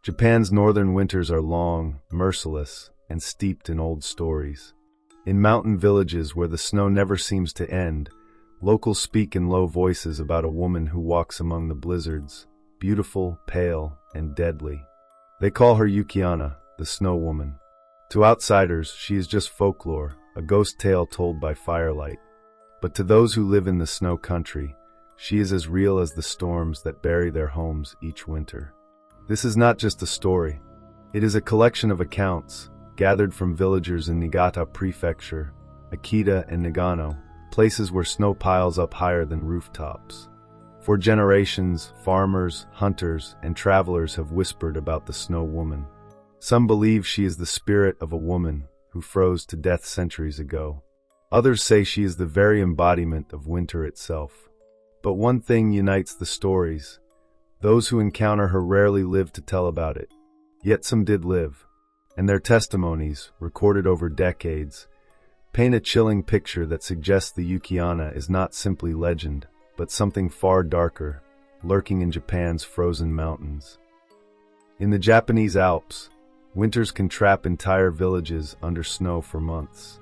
Japan's northern winters are long, merciless, and steeped in old stories. In mountain villages where the snow never seems to end, locals speak in low voices about a woman who walks among the blizzards, beautiful, pale, and deadly. They call her Yuki-Onna, the Snow Woman. To outsiders, she is just folklore, a ghost tale told by firelight. But to those who live in the snow country, she is as real as the storms that bury their homes each winter. This is not just a story. It is a collection of accounts, gathered from villagers in Niigata Prefecture, Akita, and Nagano, places where snow piles up higher than rooftops. For generations, farmers, hunters, and travelers have whispered about the Snow Woman. Some believe she is the spirit of a woman who froze to death centuries ago. Others say she is the very embodiment of winter itself. But one thing unites the stories. Those who encounter her rarely live to tell about it. Yet some did live. And their testimonies, recorded over decades, paint a chilling picture that suggests the Yuki-Onna is not simply legend, but something far darker, lurking in Japan's frozen mountains. In the Japanese Alps, winters can trap entire villages under snow for months.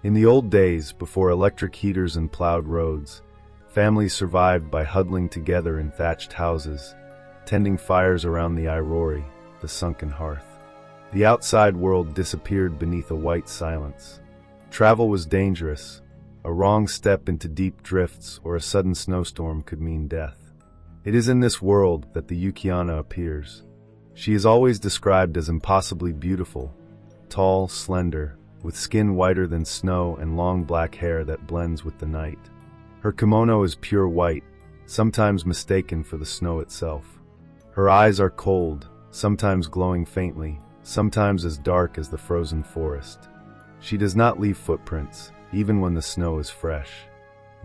In the old days, before electric heaters and plowed roads, families survived by huddling together in thatched houses, tending fires around the airori, the sunken hearth. The outside world disappeared beneath a white silence. Travel was dangerous. A wrong step into deep drifts or a sudden snowstorm could mean death. It is in this world that the Yuki-Onna appears. She is always described as impossibly beautiful, tall, slender, with skin whiter than snow and long black hair that blends with the night. Her kimono is pure white, sometimes mistaken for the snow itself. Her eyes are cold, sometimes glowing faintly, sometimes as dark as the frozen forest. She does not leave footprints, even when the snow is fresh.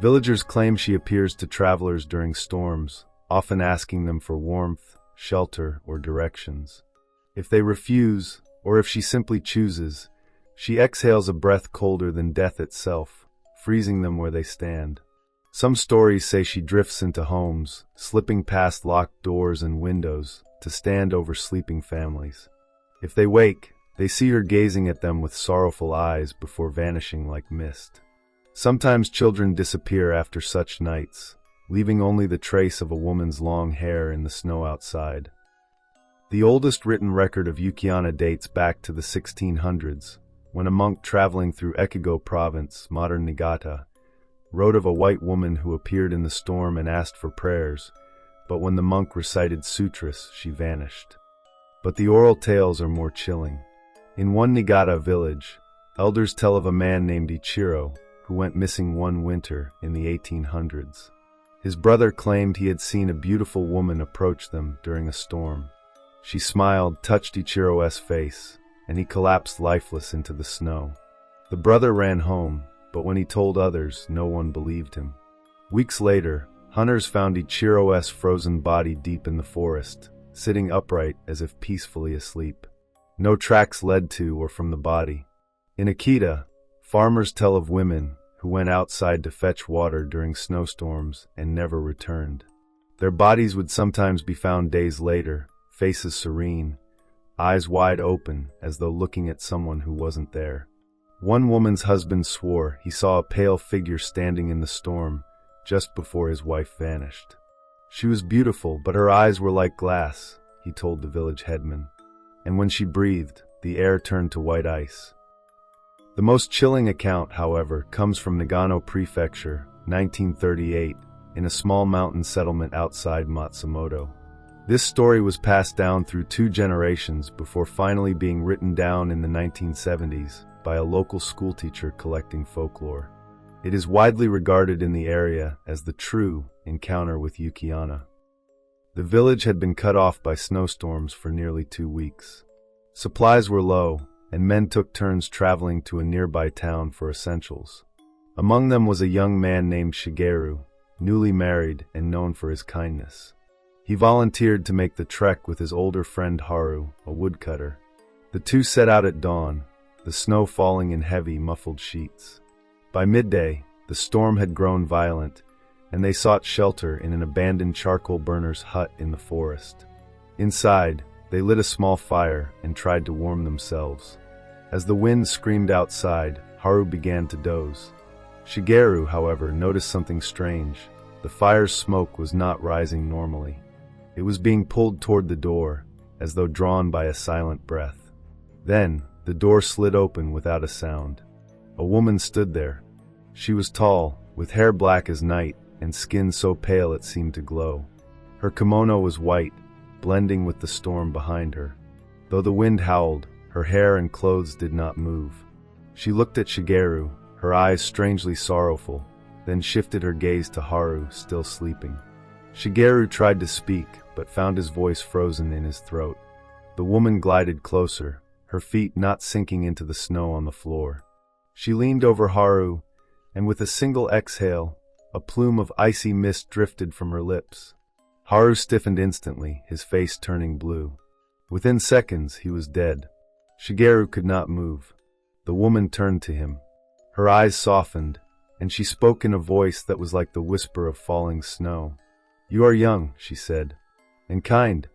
Villagers claim she appears to travelers during storms, often asking them for warmth, shelter, or directions. If they refuse, or if she simply chooses, she exhales a breath colder than death itself, freezing them where they stand. Some stories say she drifts into homes, slipping past locked doors and windows to stand over sleeping families. If they wake, they see her gazing at them with sorrowful eyes before vanishing like mist. Sometimes children disappear after such nights, leaving only the trace of a woman's long hair in the snow outside. The oldest written record of Yuki-Onna dates back to the 1600s, when a monk traveling through Echigo province, modern Niigata, wrote of a white woman who appeared in the storm and asked for prayers, but when the monk recited sutras, she vanished. But the oral tales are more chilling. In one Niigata village, elders tell of a man named Ichiro who went missing one winter in the 1800s. His brother claimed he had seen a beautiful woman approach them during a storm. She smiled, touched Ichiro's face, and he collapsed lifeless into the snow. The brother ran home, but when he told others, no one believed him. Weeks later, hunters found Ichiro's frozen body deep in the forest, sitting upright as if peacefully asleep. No tracks led to or from the body. In Akita, farmers tell of women who went outside to fetch water during snowstorms and never returned. Their bodies would sometimes be found days later, faces serene, eyes wide open as though looking at someone who wasn't there. One woman's husband swore he saw a pale figure standing in the storm just before his wife vanished. She was beautiful, but her eyes were like glass, he told the village headman. And when she breathed, the air turned to white ice. The most chilling account, however, comes from Nagano Prefecture, 1938, in a small mountain settlement outside Matsumoto. This story was passed down through 2 generations before finally being written down in the 1970s by a local schoolteacher collecting folklore. It is widely regarded in the area as the true encounter with Yuki-Onna. The village had been cut off by snowstorms for nearly 2 weeks. Supplies were low, and men took turns traveling to a nearby town for essentials. Among them was a young man named Shigeru, newly married and known for his kindness. He volunteered to make the trek with his older friend Haru, a woodcutter. The two set out at dawn, the snow falling in heavy, muffled sheets. By midday, the storm had grown violent, and they sought shelter in an abandoned charcoal burner's hut in the forest. Inside, They lit a small fire and tried to warm themselves. As the wind screamed outside, Haru began to doze. Shigeru, however, noticed something strange. The fire's smoke was not rising normally. It was being pulled toward the door, as though drawn by a silent breath. Then, the door slid open without a sound. A woman stood there. She was tall, with hair black as night, and skin so pale it seemed to glow. Her kimono was white, blending with the storm behind her. Though the wind howled, her hair and clothes did not move. She looked at Shigeru, her eyes strangely sorrowful, then shifted her gaze to Haru, still sleeping. Shigeru tried to speak, but found his voice frozen in his throat. The woman glided closer, her feet not sinking into the snow on the floor. She leaned over Haru, and with a single exhale, a plume of icy mist drifted from her lips. Haru stiffened instantly, his face turning blue. Within seconds, he was dead. Shigeru could not move. The woman turned to him. Her eyes softened, and she spoke in a voice that was like the whisper of falling snow. "You are young," she said, "and kind.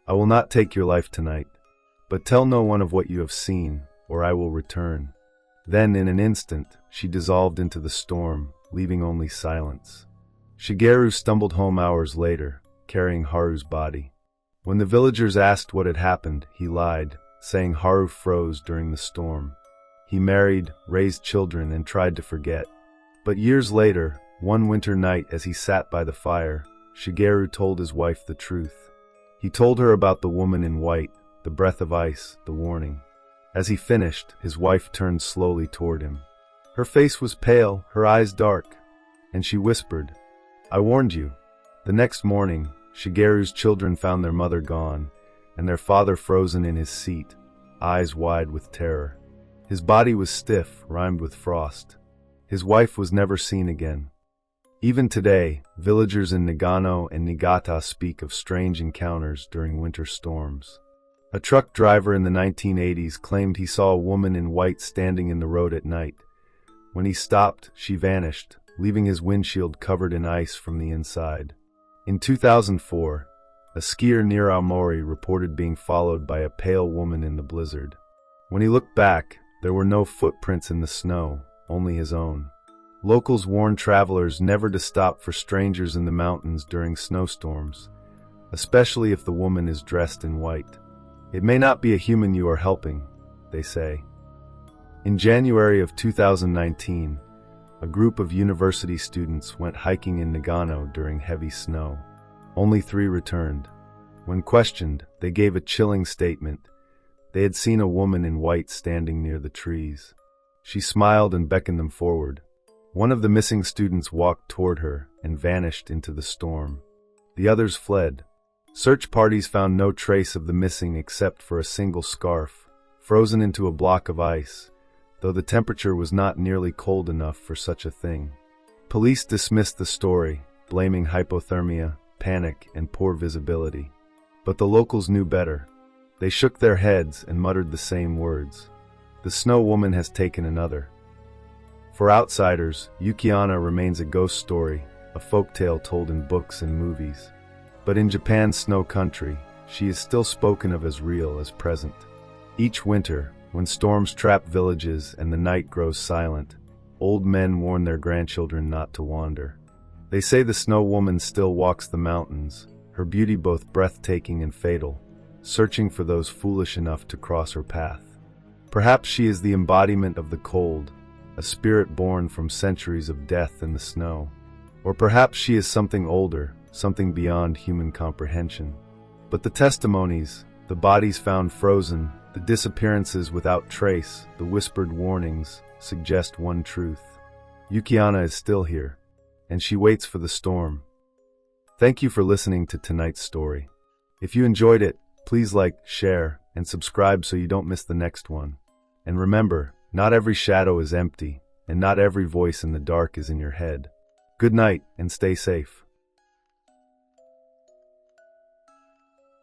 I will not take your life tonight. But tell no one of what you have seen, or I will return." Then, in an instant, she dissolved into the storm, leaving only silence. Shigeru stumbled home hours later, carrying Haru's body. When the villagers asked what had happened, he lied, saying Haru froze during the storm. He married, raised children, and tried to forget. But years later, one winter night as he sat by the fire, Shigeru told his wife the truth. He told her about the woman in white, the breath of ice, the warning. As he finished, his wife turned slowly toward him. Her face was pale, her eyes dark, and she whispered, "I warned you." The next morning, Shigeru's children found their mother gone, and their father frozen in his seat, eyes wide with terror. His body was stiff, rimed with frost. His wife was never seen again. Even today, villagers in Nagano and Niigata speak of strange encounters during winter storms. A truck driver in the 1980s claimed he saw a woman in white standing in the road at night. When he stopped, she vanished, leaving his windshield covered in ice from the inside. In 2004, a skier near Aomori reported being followed by a pale woman in the blizzard. When he looked back, there were no footprints in the snow, only his own. Locals warn travelers never to stop for strangers in the mountains during snowstorms, especially if the woman is dressed in white. It may not be a human you are helping, they say. In January of 2019, a group of university students went hiking in Nagano during heavy snow. Only 3 returned. When questioned, they gave a chilling statement. They had seen a woman in white standing near the trees. She smiled and beckoned them forward. One of the missing students walked toward her and vanished into the storm. The others fled. Search parties found no trace of the missing except for a single scarf, frozen into a block of ice, though the temperature was not nearly cold enough for such a thing. Police dismissed the story, blaming hypothermia, panic, and poor visibility. But the locals knew better. They shook their heads and muttered the same words. The snow woman has taken another. For outsiders, Yuki-Onna remains a ghost story, a folktale told in books and movies. But in Japan's snow country, she is still spoken of as real as present. Each winter, when storms trap villages and the night grows silent, old men warn their grandchildren not to wander. They say the snow woman still walks the mountains, her beauty both breathtaking and fatal, searching for those foolish enough to cross her path. Perhaps she is the embodiment of the cold, a spirit born from centuries of death in the snow. Or perhaps she is something older, something beyond human comprehension. But the testimonies, the bodies found frozen, the disappearances without trace, the whispered warnings, suggest one truth. Yuki-Onna is still here, and she waits for the storm. Thank you for listening to tonight's story. If you enjoyed it, please like, share, and subscribe so you don't miss the next one. And remember, not every shadow is empty, and not every voice in the dark is in your head. Good night, and stay safe.